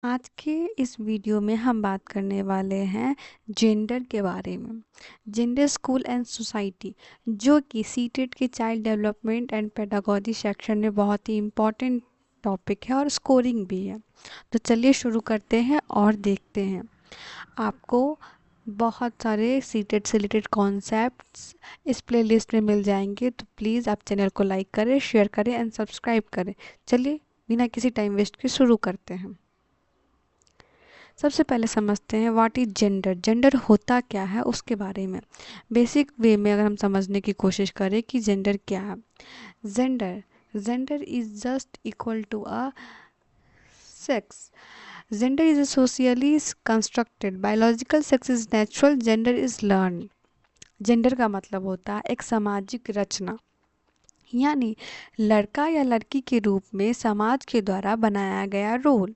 आज के इस वीडियो में हम बात करने वाले हैं जेंडर के बारे में। जेंडर स्कूल एंड सोसाइटी, जो कि सीटेट के child development and pedagogy section में बहुत ही इम्पोर्टेंट टॉपिक है और स्कोरिंग भी है। तो चलिए शुरू करते हैं और देखते हैं। आपको बहुत सारे सीटेट से रिलेटेड कॉन्सेप्ट्स इस प्लेलिस्ट में मिल जाएंगे, तो प्लीज़ आप चैनल को लाइक करें, शेयर करें एंड सब्सक्राइब करें। चलिए बिना किसी टाइम वेस्ट के शुरू करते हैं। सबसे पहले समझते हैं व्हाट इज जेंडर। जेंडर होता क्या है उसके बारे में बेसिक वे में अगर हम समझने की कोशिश करें कि जेंडर क्या है। Gender gender is just equal to a sex. Gender is a socially constructed, biological sex is natural, gender is learned। Gender का मतलब होता है एक सामाजिक रचना, यानी लड़का या लड़की के रूप में समाज के द्वारा बनाया गया रोल।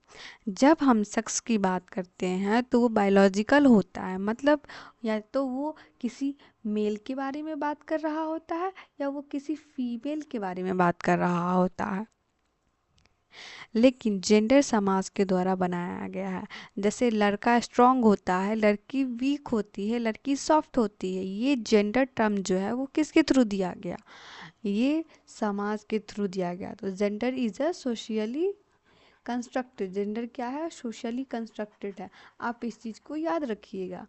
जब हम सेक्स की बात करते हैं तो वो बायोलॉजिकल होता है, मतलब या तो वो किसी मेल के बारे में बात कर रहा होता है या वो किसी फीमेल के बारे में बात कर रहा होता है। लेकिन जेंडर समाज के द्वारा बनाया गया है। जैसे लड़का स्ट्रांग होता है, लड़की वीक होती है, लड़की सॉफ्ट होती है। ये जेंडर टर्म जो है वो किसके थ्रू दिया गया? ये समाज के थ्रू दिया गया। तो gender is a socially constructed. Gender क्या है? सोशली कंस्ट्रक्टेड है। आप इस चीज़ को याद रखिएगा।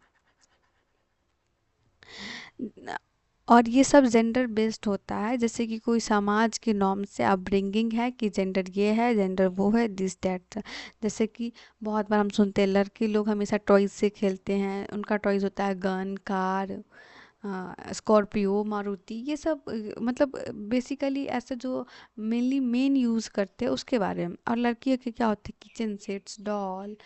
और ये सब जेंडर बेस्ड होता है, जैसे कि कोई समाज के नॉर्म से अपब्रिंगिंग है कि जेंडर ये है, जेंडर वो है, दिस दैट। जैसे कि बहुत बार हम सुनते हैं लड़के लोग हमेशा टॉयज से खेलते हैं, उनका टॉयज होता है गन, कार, स्कॉर्पियो, मारुति, ये सब मतलब बेसिकली ऐसे जो मेनली मेन यूज़ करते हैं उसके बारे में। और लड़कियों के क्या होते हैं? किचन सेट्स, डॉल,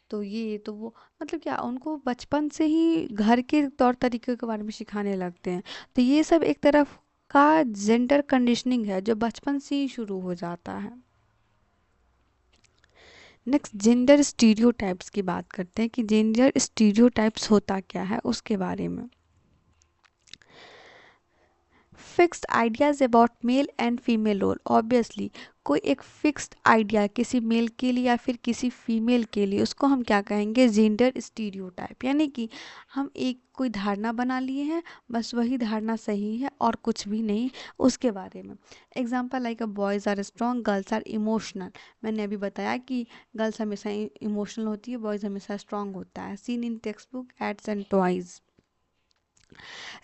तो ये तो वो, मतलब क्या उनको बचपन से ही घर के तौर तरीके के बारे में सिखाने लगते हैं। तो ये सब एक तरफ का जेंडर कंडीशनिंग है जो बचपन से ही शुरू हो जाता है। नेक्स्ट जेंडर स्टीरियोटाइप्स की बात करते हैं कि जेंडर स्टीरियोटाइप्स होता क्या है उसके बारे में। Fixed ideas about male and female role. Obviously कोई एक फिक्स्ड आइडिया किसी मेल के लिए या फिर किसी फीमेल के लिए, उसको हम क्या कहेंगे? Gender stereotype. यानी कि हम एक कोई धारणा बना लिए हैं, बस वही धारणा सही है और कुछ भी नहीं उसके बारे में। Example like a boys are strong, girls are emotional. मैंने अभी बताया कि गर्ल्स हमेशा इमोशनल होती है, बॉयज़ हमेशा स्ट्रॉन्ग होता है। Seen in textbook ads and toys.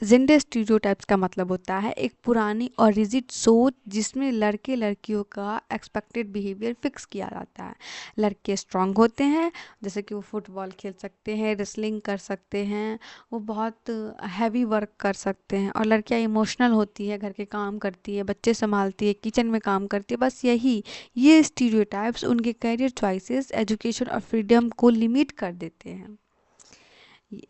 Gender stereotypes का मतलब होता है एक पुरानी और रिजिड सोच जिसमें लड़के लड़कियों का एक्सपेक्टेड बिहेवियर फिक्स किया जाता है। लड़के स्ट्रांग होते हैं, जैसे कि वो फुटबॉल खेल सकते हैं, रेसलिंग कर सकते हैं, वो बहुत हैवी वर्क कर सकते हैं। और लड़कियां इमोशनल होती है, घर के काम करती है, बच्चे संभालती है, किचन में काम करती है। बस यही, ये स्टीरियोटाइप्स उनके करियर चॉइसेस, एजुकेशन और फ्रीडम को लिमिट कर देते हैं।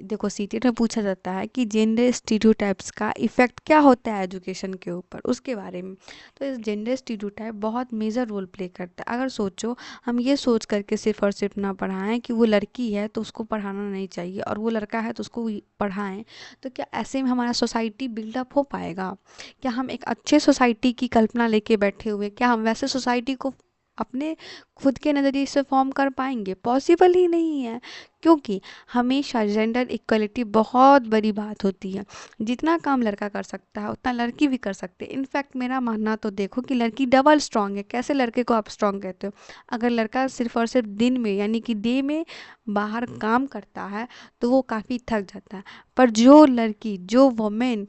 देखो सीटेट में पूछा जाता है कि जेंडर स्टीरियोटाइप्स का इफेक्ट क्या होता है एजुकेशन के ऊपर, उसके बारे में। तो इस जेंडर स्टीरियोटाइप बहुत मेजर रोल प्ले करता है। अगर सोचो, हम ये सोच करके सिर्फ और सिर्फ ना पढ़ाएं कि वो लड़की है तो उसको पढ़ाना नहीं चाहिए और वो लड़का है तो उसको पढ़ाएं, तो क्या ऐसे में हमारा सोसाइटी बिल्डअप हो पाएगा? क्या हम एक अच्छे सोसाइटी की कल्पना लेके बैठे हुए, क्या हम वैसे सोसाइटी को अपने खुद के नज़रिए से फॉर्म कर पाएंगे? पॉसिबल ही नहीं है। क्योंकि हमेशा जेंडर इक्वलिटी बहुत बड़ी बात होती है। जितना काम लड़का कर सकता है उतना लड़की भी कर सकते हैं। इनफैक्ट मेरा मानना तो देखो कि लड़की डबल स्ट्रांग है। कैसे लड़के को आप स्ट्रांग कहते हो? अगर लड़का सिर्फ और सिर्फ दिन में यानी कि डे में बाहर काम करता है तो वो काफ़ी थक जाता है, पर जो लड़की, जो वुमेन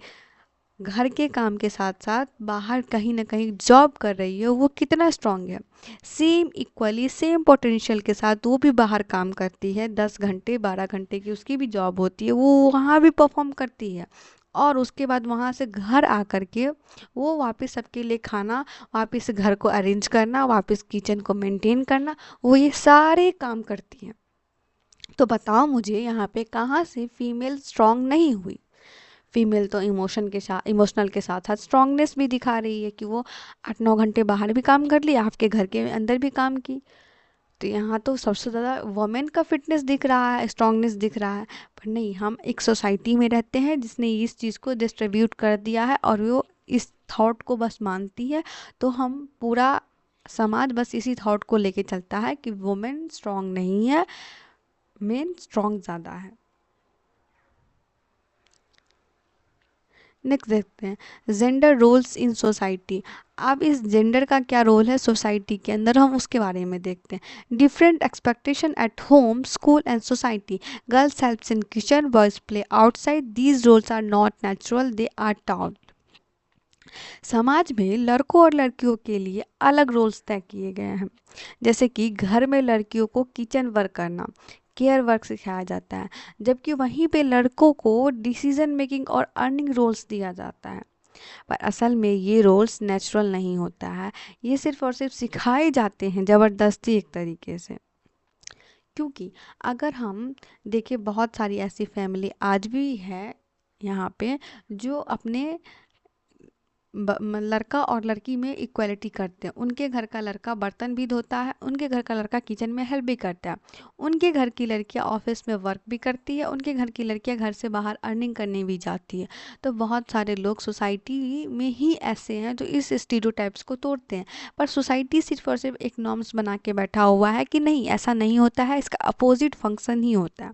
घर के काम के साथ साथ बाहर कहीं ना कहीं जॉब कर रही है, वो कितना स्ट्रांग है। सेम इक्वली सेम पोटेंशियल के साथ वो भी बाहर काम करती है, 10 घंटे 12 घंटे की उसकी भी जॉब होती है, वो वहाँ भी परफॉर्म करती है। और उसके बाद वहाँ से घर आकर के वो वापस सबके लिए खाना, वापस घर को अरेंज करना, वापस किचन को मेंटेन करना, वो ये सारे काम करती हैं। तो बताओ मुझे यहाँ पे कहाँ से फीमेल स्ट्रांग नहीं हुई? फीमेल तो इमोशनल के साथ साथ स्ट्रांगनेस भी दिखा रही है कि वो 8-9 घंटे बाहर भी काम कर लिया, आपके घर के अंदर भी काम की। तो यहाँ तो सबसे ज़्यादा वुमेन का फिटनेस दिख रहा है, स्ट्रांगनेस दिख रहा है। पर नहीं, हम एक सोसाइटी में रहते हैं जिसने इस चीज़ को डिस्ट्रीब्यूट कर दिया है और वो इस थॉट को बस मानती है। तो हम पूरा समाज बस इसी थॉट को लेके चलता है कि वुमेन स्ट्रांग नहीं है, मेन स्ट्रांग ज़्यादा है। नेक्स्ट देखते हैं जेंडर रोल्स इन सोसाइटी। अब इस जेंडर का क्या रोल है सोसाइटी के अंदर, हम उसके बारे में देखते हैं। Different expectation at home, school and society. Girls helps in kitchen, boys play outside. These roles are not natural, they are taught. समाज में लड़कों और लड़कियों के लिए अलग रोल्स तय किए गए हैं। जैसे कि घर में लड़कियों को किचन वर्क करना, केयर वर्क सिखाया जाता है, जबकि वहीं पे लड़कों को डिसीजन मेकिंग और अर्निंग रोल्स दिया जाता है। पर असल में ये रोल्स नेचुरल नहीं होता है, ये सिर्फ और सिर्फ सिखाए जाते हैं ज़बरदस्ती एक तरीके से। क्योंकि अगर हम देखें बहुत सारी ऐसी फैमिली आज भी है यहाँ पे जो अपने लड़का और लड़की में इक्वलिटी करते हैं। उनके घर का लड़का बर्तन भी धोता है, उनके घर का लड़का किचन में हेल्प भी करता है, उनके घर की लड़कियां ऑफिस में वर्क भी करती है, उनके घर की लड़कियां घर से बाहर अर्निंग करने भी जाती है। तो बहुत सारे लोग सोसाइटी में ही ऐसे हैं जो इस स्टीरियोटाइप्स को तोड़ते हैं। पर सोसाइटी सिर्फ और सिर्फ एक नॉर्म्स बना के बैठा हुआ है कि नहीं ऐसा नहीं होता है, इसका अपोजिट फंक्शन ही होता है।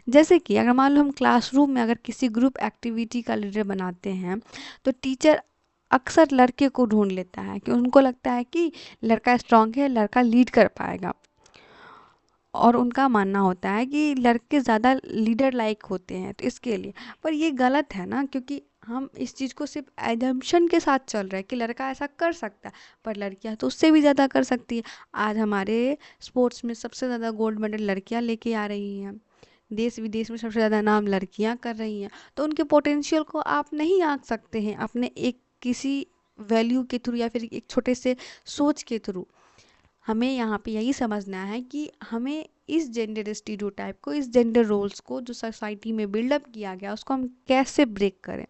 जैसे कि अगर मान लो हम क्लासरूम में अगर किसी ग्रुप एक्टिविटी का लीडर बनाते हैं तो टीचर अक्सर लड़के को ढूंढ लेता है कि उनको लगता है कि लड़का स्ट्रांग है, लड़का लीड कर पाएगा, और उनका मानना होता है कि लड़के ज़्यादा लीडर लाइक होते हैं तो इसके लिए। पर ये गलत है ना, क्योंकि हम इस चीज़ को सिर्फ एजम्पशन के साथ चल रहे हैं कि लड़का ऐसा कर सकता है, पर लड़कियां तो उससे भी ज़्यादा कर सकती है। आज हमारे स्पोर्ट्स में सबसे ज़्यादा गोल्ड मेडल लड़कियां लेके आ रही हैं, देश विदेश में सबसे ज़्यादा नाम लड़कियां कर रही हैं। तो उनके पोटेंशियल को आप नहीं आंक सकते हैं अपने एक किसी वैल्यू के थ्रू या फिर एक छोटे से सोच के थ्रू। हमें यहाँ पे यही समझना है कि हमें इस जेंडर स्टीरियोटाइप को, इस जेंडर रोल्स को जो सोसाइटी में बिल्डअप किया गया उसको हम कैसे ब्रेक करें,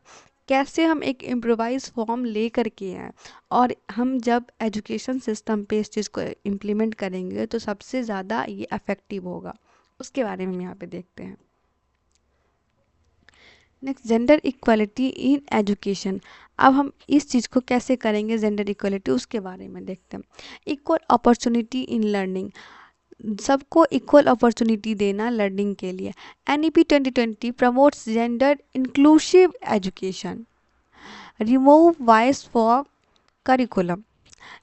कैसे हम एक इम्प्रोवाइज फॉर्म ले करके आए। और हम जब एजुकेशन सिस्टम पे इस चीज़ को इम्प्लीमेंट करेंगे तो सबसे ज़्यादा ये अफेक्टिव होगा, उसके बारे में हम यहाँ पे देखते हैं। Next gender equality in education. अब हम इस चीज़ को कैसे करेंगे जेंडर इक्वालिटी, उसके बारे में देखते हैं। इक्वल अपॉर्चुनिटी इन लर्निंग, सबको इक्वल अपॉर्चुनिटी देना लर्निंग के लिए। NEP 2020 promotes gender inclusive education, remove vice for curriculum.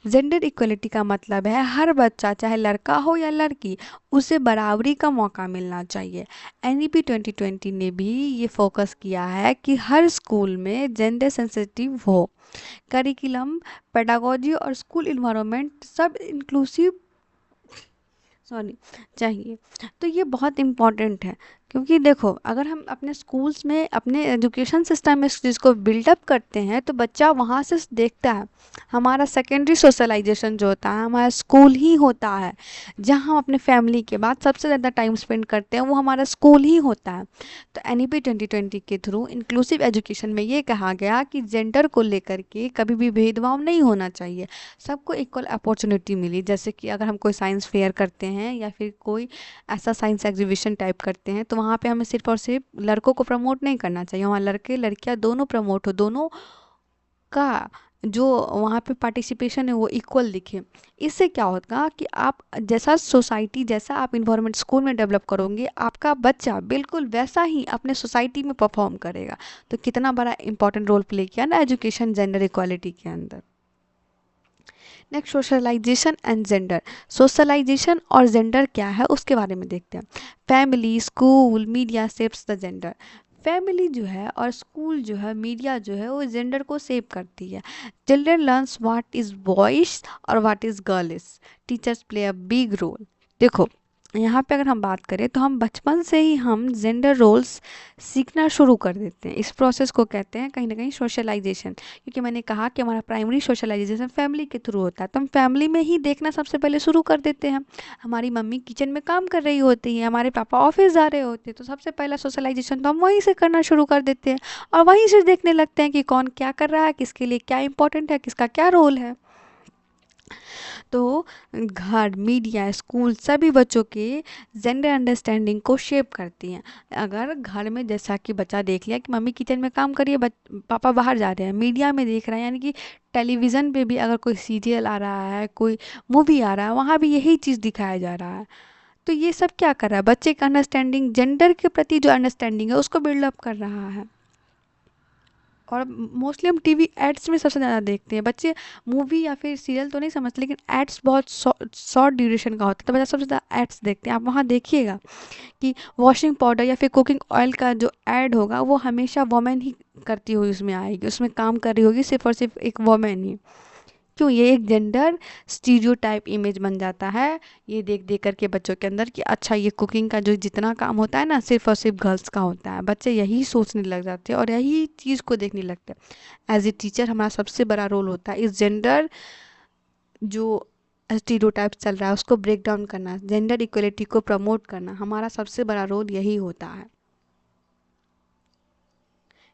Gender equality का मतलब है हर बच्चा चाहे लड़का हो या लड़की उसे बराबरी का मौका मिलना चाहिए। NEP 2020 ने भी ये फोकस किया है कि हर स्कूल में जेंडर सेंसिटिव हो, करिकुलम, पेडागोजी और स्कूल इन्वायरमेंट सब इंक्लूसिव चाहिए। तो ये बहुत इम्पॉर्टेंट है, क्योंकि देखो अगर हम अपने स्कूल्स में अपने एजुकेशन सिस्टम में इस चीज़ को बिल्डअप करते हैं तो बच्चा वहाँ से देखता है। हमारा सेकेंडरी सोशलाइजेशन जो होता है हमारा स्कूल ही होता है, जहाँ हम अपने फैमिली के बाद सबसे ज़्यादा टाइम स्पेंड करते हैं वो हमारा स्कूल ही होता है। तो NEP 2020 के थ्रू इंक्लूसिव एजुकेशन में ये कहा गया कि जेंडर को लेकर के कभी भी भेदभाव नहीं होना चाहिए, सबको इक्वल अपॉर्चुनिटी मिली। जैसे कि अगर हम कोई साइंस फेयर करते हैं या फिर कोई ऐसा साइंस एग्जीबिशन टाइप करते हैं तो वहाँ पे हमें सिर्फ और सिर्फ लड़कों को प्रमोट नहीं करना चाहिए, वहाँ लड़के लड़कियाँ दोनों प्रमोट हो, दोनों का जो वहाँ पे पार्टिसिपेशन है वो इक्वल दिखे। इससे क्या होगा कि आप जैसा सोसाइटी, जैसा आप इन्वायरमेंट स्कूल में डेवलप करोगे आपका बच्चा बिल्कुल वैसा ही अपने सोसाइटी में परफॉर्म करेगा। तो कितना बड़ा इंपॉर्टेंट रोल प्ले किया ना एजुकेशन जेंडर इक्वालिटी के अंदर। Next socialisation and gender. Socialisation और जेंडर क्या है उसके बारे में देखते हैं। Family, school, media shapes the gender. Family जो है और स्कूल जो है, मीडिया जो है वो जेंडर को शेप करती है। Children learns what is boys और what is girls. Teachers play a big role. देखो यहाँ पे अगर हम बात करें तो हम बचपन से ही हम जेंडर रोल्स सीखना शुरू कर देते हैं। इस प्रोसेस को कहते हैं कहीं ना कहीं सोशलाइजेशन, क्योंकि मैंने कहा कि हमारा प्राइमरी सोशलाइजेशन फैमिली के थ्रू होता है, तो हम फैमिली में ही देखना सबसे पहले शुरू कर देते हैं। हमारी मम्मी किचन में काम कर रही होती है, हमारे पापा ऑफिस जा रहे होते हैं, तो सबसे पहला सोशलाइजेशन तो हम वहीं से करना शुरू कर देते हैं और वहीं से देखने लगते हैं कि कौन क्या कर रहा है, किसके लिए क्या इंपॉर्टेंट है, किसका क्या रोल है। तो घर, मीडिया, स्कूल सभी बच्चों के जेंडर अंडरस्टैंडिंग को शेप करती हैं। अगर घर में जैसा कि बच्चा देख लिया कि मम्मी किचन में काम कर रही है, पापा बाहर जा रहे हैं, मीडिया में देख रहा है, यानी कि टेलीविज़न पे भी अगर कोई सीरियल आ रहा है, कोई मूवी आ रहा है, वहाँ भी यही चीज़ दिखाया जा रहा है। तो ये सब क्या कर रहा है, बच्चे का अंडरस्टैंडिंग, जेंडर के प्रति जो अंडरस्टैंडिंग है उसको बिल्डअप कर रहा है। और मोस्टली हम टीवी एड्स में सबसे ज़्यादा देखते हैं बच्चे। मूवी या फिर सीरियल तो नहीं समझते, लेकिन एड्स बहुत शॉर्ट ड्यूरेशन का होता है, तो बच्चा सबसे ज़्यादा एड्स देखते हैं। आप वहाँ देखिएगा कि वॉशिंग पाउडर या फिर कुकिंग ऑयल का जो ऐड होगा वो हमेशा वोमेन ही करती हुई उसमें आएगी, उसमें काम कर रही होगी सिर्फ और सिर्फ एक वोमेन ही। क्यों, ये एक जेंडर स्टीरियोटाइप इमेज बन जाता है ये देख देख करके बच्चों के अंदर कि अच्छा ये कुकिंग का जो जितना काम होता है ना सिर्फ और सिर्फ गर्ल्स का होता है। बच्चे यही सोचने लग जाते हैं और यही चीज़ को देखने लगते हैं। एज ए टीचर हमारा सबसे बड़ा रोल होता है इस जेंडर जो स्टीरियोटाइप चल रहा है उसको ब्रेक डाउन करना, जेंडर इक्वलिटी को प्रमोट करना, हमारा सबसे बड़ा रोल यही होता है।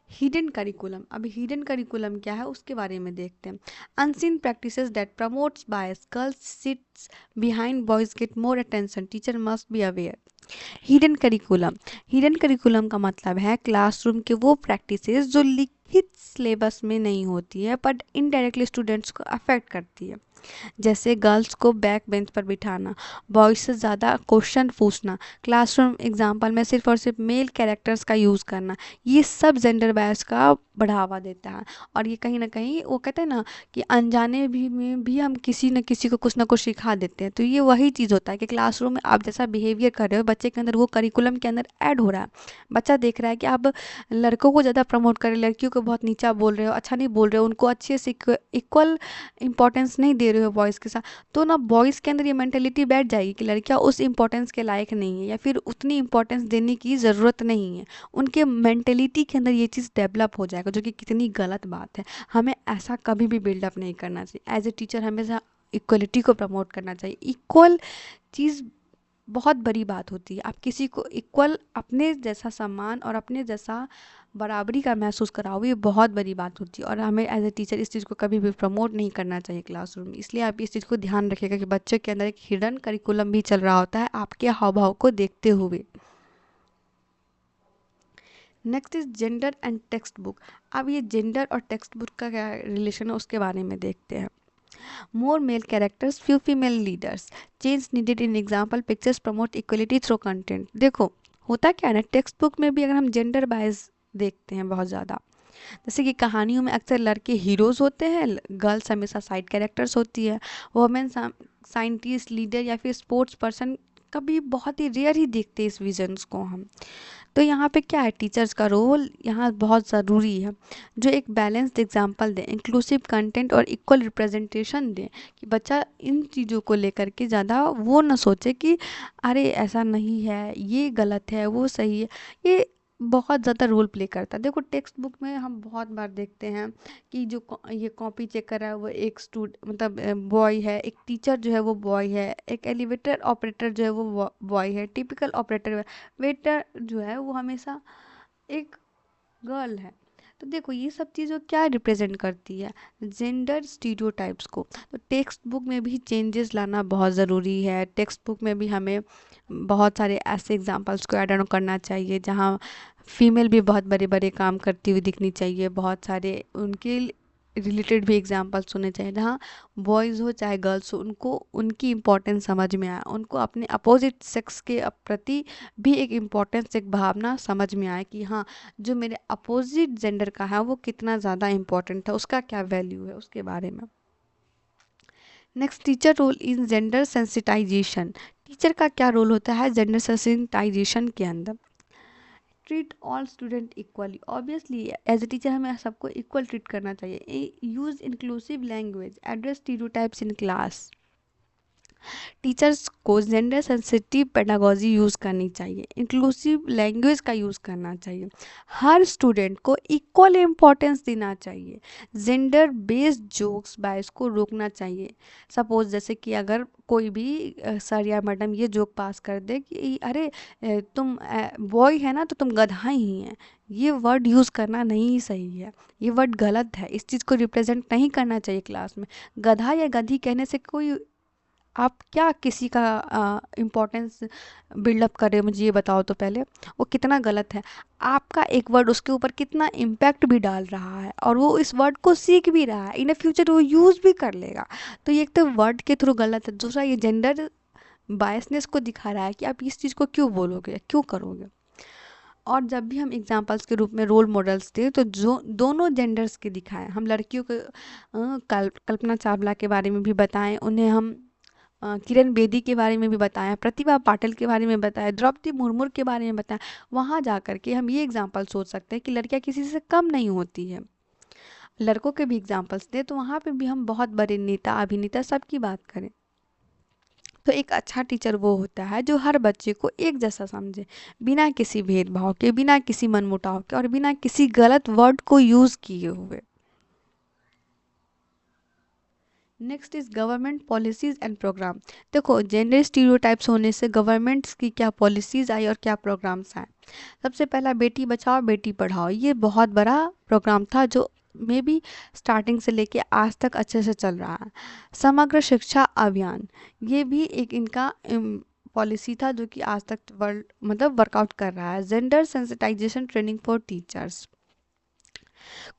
हिडन करिकुलम, अभी हिडन करिकुलम क्या है उसके बारे में देखते हैं। Unseen practices that promotes bias, girls sits behind boys get more attention, teacher must be aware. Hidden curriculum, hidden curriculum का मतलब है क्लासरूम के वो प्रैक्टिसेस जो लिखित सिलेबस में नहीं होती है बट इनडायरेक्टली स्टूडेंट्स को अफेक्ट करती है। जैसे गर्ल्स को बैक बेंच पर बिठाना, बॉयज से ज़्यादा क्वेश्चन पूछना, क्लासरूम एग्जाम्पल में सिर्फ और सिर्फ मेल कैरेक्टर्स का यूज़ करना, ये सब जेंडर बायस का बढ़ावा देता है। और ये कहीं ना कहीं वो कहते हैं ना कि अनजाने भी में भी हम किसी न किसी को कुछ ना कुछ सिखा देते हैं। तो ये वही चीज़ होता है कि क्लासरूम में आप जैसा बिहेवियर कर रहे हो बच्चे के अंदर वो करिकुलम के अंदर ऐड हो रहा है। बच्चा देख रहा है कि आप लड़कों को ज़्यादा प्रमोट कर रहे हो, लड़कियों को बहुत नीचा बोल रहे हो, अच्छा नहीं बोल रहे हो, उनको अच्छे से इक्वल इंपॉर्टेंस नहीं दे रहे हो बॉयज़ के साथ। तो ना बॉयज़ के अंदर ये मेंटेलिटी बैठ जाएगी कि लड़कियां उस इंपॉर्टेंस के लायक नहीं है या फिर उतनी इंपॉर्टेंस देने की ज़रूरत नहीं है। उनके मेंटेलिटी के अंदर ये चीज़ डेवलप हो जाएगा, जो कि कितनी गलत बात है। हमें ऐसा कभी भी बिल्डअप नहीं करना चाहिए। एज ए टीचर हमेशा इक्वलिटी को प्रमोट करना चाहिए। इक्वल चीज़ बहुत बड़ी बात होती है। आप किसी को इक्वल, अपने जैसा सम्मान और अपने जैसा बराबरी का महसूस कराओगे, ये बहुत बड़ी बात होती है। और हमें एज ए टीचर इस चीज़ को कभी भी प्रमोट नहीं करना चाहिए क्लासरूम में। इसलिए आप इस चीज़ को ध्यान रखिएगा कि बच्चे के अंदर एक हिडन करिकुलम भी चल रहा होता है आपके हाव भाव को देखते हुए। Next is gender and text book. अब ये जेंडर और टेक्स्ट बुक का क्या रिलेशन है उसके बारे में देखते हैं। More male characters, few female leaders. Change needed in example pictures promote equality through content. देखो होता क्या है ना, टेक्स्ट बुक में भी अगर हम जेंडर बायस देखते हैं बहुत ज़्यादा। जैसे कि कहानियों में अक्सर लड़के हीरोज़ होते हैं, गर्ल्स हमेशा साइड कैरेक्टर्स होती है। वुमेन साइंटिस्ट, लीडर या फिर स्पोर्ट्स पर्सन कभी बहुत ही रेयर ही देखते हैं इस विजन्स को हम। तो यहाँ पे क्या है, टीचर्स का रोल यहाँ बहुत ज़रूरी है, जो एक बैलेंस्ड एग्जाम्पल दें, इंक्लूसिव कंटेंट और इक्वल रिप्रेजेंटेशन दें, कि बच्चा इन चीज़ों को लेकर के ज़्यादा वो ना सोचे कि अरे ऐसा नहीं है, ये गलत है, वो सही है। ये बहुत ज़्यादा रोल प्ले करता है। देखो टेक्स्ट बुक में हम बहुत बार देखते हैं कि जो ये कॉपी चेक कर रहा है वो एक मतलब बॉय है, एक टीचर जो है वो बॉय है, एक एलिवेटर ऑपरेटर जो है वो बॉय है, टिपिकल ऑपरेटर वेटर जो है वो हमेशा एक गर्ल है। तो देखो ये सब चीज़ें क्या रिप्रेजेंट करती है, जेंडर स्टीरियोटाइप्स को। तो टेक्स्ट बुक में भी चेंजेस लाना बहुत ज़रूरी है। टेक्स्ट बुक में भी हमें बहुत सारे ऐसे एग्जांपल्स को ऐड ऑन करना चाहिए जहाँ फीमेल भी बहुत बड़े बड़े काम करती हुई दिखनी चाहिए। बहुत सारे उनके रिलेटेड भी एग्जांपल्स होने चाहिए जहाँ बॉयज़ हो चाहे गर्ल्स हो उनको उनकी इम्पोर्टेंस समझ में आए, उनको अपने अपोजिट सेक्स के प्रति भी एक इम्पोर्टेंस, एक भावना समझ में आए कि हाँ जो मेरे अपोजिट जेंडर का है वो कितना ज़्यादा इम्पोर्टेंट है, उसका क्या वैल्यू है उसके बारे में। Next, teacher role in gender sensitisation. Teacher का क्या रोल होता है जेंडर सेंसिटाइजेशन के अंदर। Treat all student equally, obviously as a teacher हमें सबको इक्वल ट्रीट करना चाहिए। Use inclusive language, address stereotypes in class, teachers को जेंडर सेंसिटिव पेडागोजी यूज़ करनी चाहिए, इंक्लूसिव लैंग्वेज का यूज़ करना चाहिए, हर स्टूडेंट को इक्वल इम्पोर्टेंस देना चाहिए, जेंडर बेस्ड जोक्स बायस को रोकना चाहिए। सपोज जैसे कि अगर कोई भी सर या मैडम ये जोक पास कर दे कि अरे तुम बॉय है ना तो तुम गधा ही हैं, ये वर्ड यूज़ करना नहीं सही है, ये वर्ड गलत है, इस चीज़ को रिप्रेजेंट नहीं करना चाहिए क्लास में। गधा या गधी कहने से कोई, आप क्या किसी का इम्पोर्टेंस बिल्डअप कर रहे हो, मुझे ये बताओ तो पहले, वो कितना गलत है। आपका एक वर्ड उसके ऊपर कितना इम्पैक्ट भी डाल रहा है और वो इस वर्ड को सीख भी रहा है, इन फ्यूचर वो यूज़ भी कर लेगा। तो ये एक तो वर्ड के थ्रू गलत है, दूसरा ये जेंडर बायसनेस को दिखा रहा है कि आप इस चीज़ को क्यों बोलोगे, क्यों करोगे। और जब भी हम एग्जाम्पल्स के रूप में रोल मॉडल्स थे तो जो दोनों जेंडर्स के दिखाएं, हम लड़कियों के कल्पना चावला के बारे में भी बताएं, उन्हें हम किरण बेदी के बारे में भी बताया, प्रतिभा पाटिल के बारे में बताया, द्रौपदी मुर्मू के बारे में बताया। वहाँ जा कर के हम ये एग्जाम्पल सोच सकते हैं कि लड़कियाँ किसी से कम नहीं होती है। लड़कों के भी एग्जाम्पल्स दें तो वहाँ पे भी हम बहुत बड़े नेता अभिनेता सबकी बात करें। तो एक अच्छा टीचर वो होता है जो हर बच्चे को एक जैसा समझे, बिना किसी भेदभाव के, बिना किसी मनमुटाव के और बिना किसी गलत वर्ड को यूज़ किए हुए। Next is government policies and program. देखो जेंडर स्टीरियोटाइप्स होने से गवर्नमेंट्स की क्या पॉलिसीज़ आई और क्या प्रोग्राम्स आए। सबसे पहला बेटी बचाओ बेटी पढ़ाओ, ये बहुत बड़ा प्रोग्राम था जो मे बी स्टार्टिंग से लेके आज तक अच्छे से चल रहा है। समग्र शिक्षा अभियान, ये भी एक इनका पॉलिसी था जो कि आज तक वर्ल्ड मतलब वर्कआउट कर रहा है। Gender sensitisation training for teachers,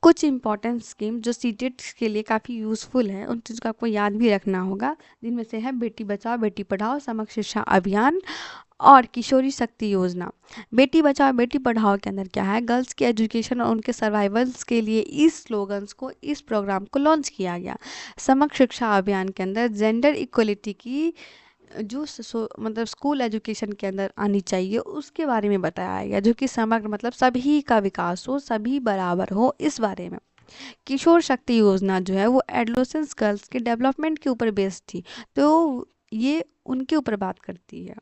कुछ इंपॉर्टेंट स्कीम जो सीटेट के लिए काफ़ी यूज़फुल है, उन चीज़ को आपको याद भी रखना होगा, जिनमें से है बेटी बचाओ बेटी पढ़ाओ, समग्र शिक्षा अभियान और किशोरी शक्ति योजना। बेटी बचाओ बेटी पढ़ाओ के अंदर क्या है, गर्ल्स के एजुकेशन और उनके सर्वाइवल्स के लिए इस स्लोगन्स को, इस प्रोग्राम को लॉन्च किया गया। समग्र शिक्षा अभियान के अंदर जेंडर इक्वलिटी की जो मतलब स्कूल एजुकेशन के अंदर आनी चाहिए उसके बारे में बताया गया, जो कि समग्र मतलब सभी का विकास हो, सभी बराबर हो, इस बारे में। किशोर शक्ति योजना जो है वो एडोलेसेंस गर्ल्स के डेवलपमेंट के ऊपर बेस्ड थी, तो ये उनके ऊपर बात करती है।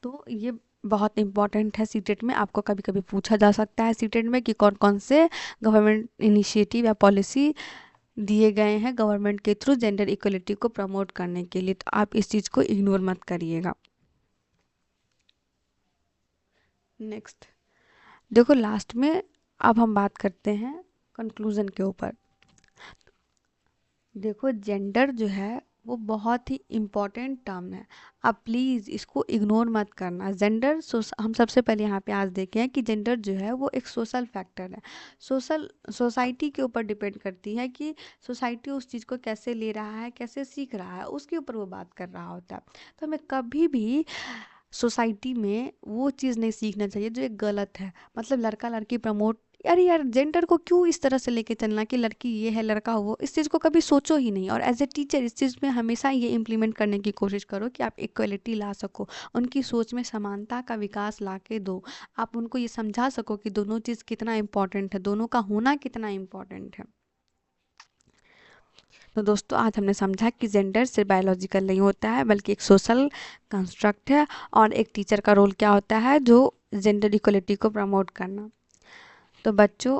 तो ये बहुत इंपॉर्टेंट है, सीटेट में आपको कभी कभी पूछा जा सकता है सीटेट में कि कौन कौन से गवर्नमेंट इनिशिएटिव या पॉलिसी दिए गए हैं गवर्नमेंट के थ्रू जेंडर इक्वलिटी को प्रमोट करने के लिए। तो आप इस चीज़ को इग्नोर मत करिएगा। नेक्स्ट देखो लास्ट में अब हम बात करते हैं कंक्लूजन के ऊपर। देखो जेंडर जो है वो बहुत ही इम्पॉर्टेंट टर्म है, आप प्लीज़ इसको इग्नोर मत करना। जेंडर हम सबसे पहले यहाँ पे आज देखें कि जेंडर जो है वो एक सोशल फैक्टर है, सोसाइटी के ऊपर डिपेंड करती है कि सोसाइटी उस चीज़ को कैसे ले रहा है, कैसे सीख रहा है, उसके ऊपर वो बात कर रहा होता है। तो हमें कभी भी सोसाइटी में वो चीज़ नहीं सीखना चाहिए जो एक गलत है, मतलब लड़का लड़की प्रमोट, अरे यार जेंडर को क्यों इस तरह से लेके चलना कि लड़की ये है लड़का वो, इस चीज़ को कभी सोचो ही नहीं। और एज ए टीचर इस चीज़ में हमेशा ये इम्प्लीमेंट करने की कोशिश करो कि आप इक्वलिटी ला सको, उनकी सोच में समानता का विकास ला के दो, आप उनको ये समझा सको कि दोनों चीज़ कितना इम्पॉर्टेंट है, दोनों का होना कितना इम्पॉर्टेंट है। तो दोस्तों आज हमने समझा कि जेंडर सिर्फ बायोलॉजिकल नहीं होता है बल्कि एक सोशल कंस्ट्रक्ट है, और एक टीचर का रोल क्या होता है जो जेंडर इक्वलिटी को प्रमोट करना। तो बच्चों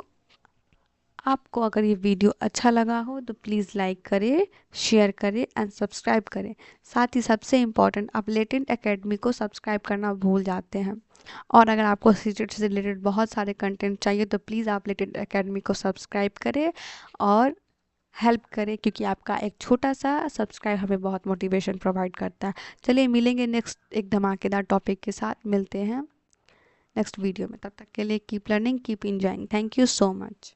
आपको अगर ये वीडियो अच्छा लगा हो तो प्लीज़ लाइक करें, शेयर करें एंड सब्सक्राइब करें। साथ ही सबसे इम्पॉर्टेंट, आप लेटेंट एकेडमी को सब्सक्राइब करना भूल जाते हैं। और अगर आपको सीटेट से रिलेटेड बहुत सारे कंटेंट चाहिए तो प्लीज़ आप लेटेंट एकेडमी को सब्सक्राइब करें और हेल्प करें, क्योंकि आपका एक छोटा सा सब्सक्राइब हमें बहुत मोटिवेशन प्रोवाइड करता है। चलिए मिलेंगे नेक्स्ट एक धमाकेदार टॉपिक के साथ, मिलते हैं नेक्स्ट वीडियो में। तब तक के लिए keep learning, keep enjoying. Thank you so much.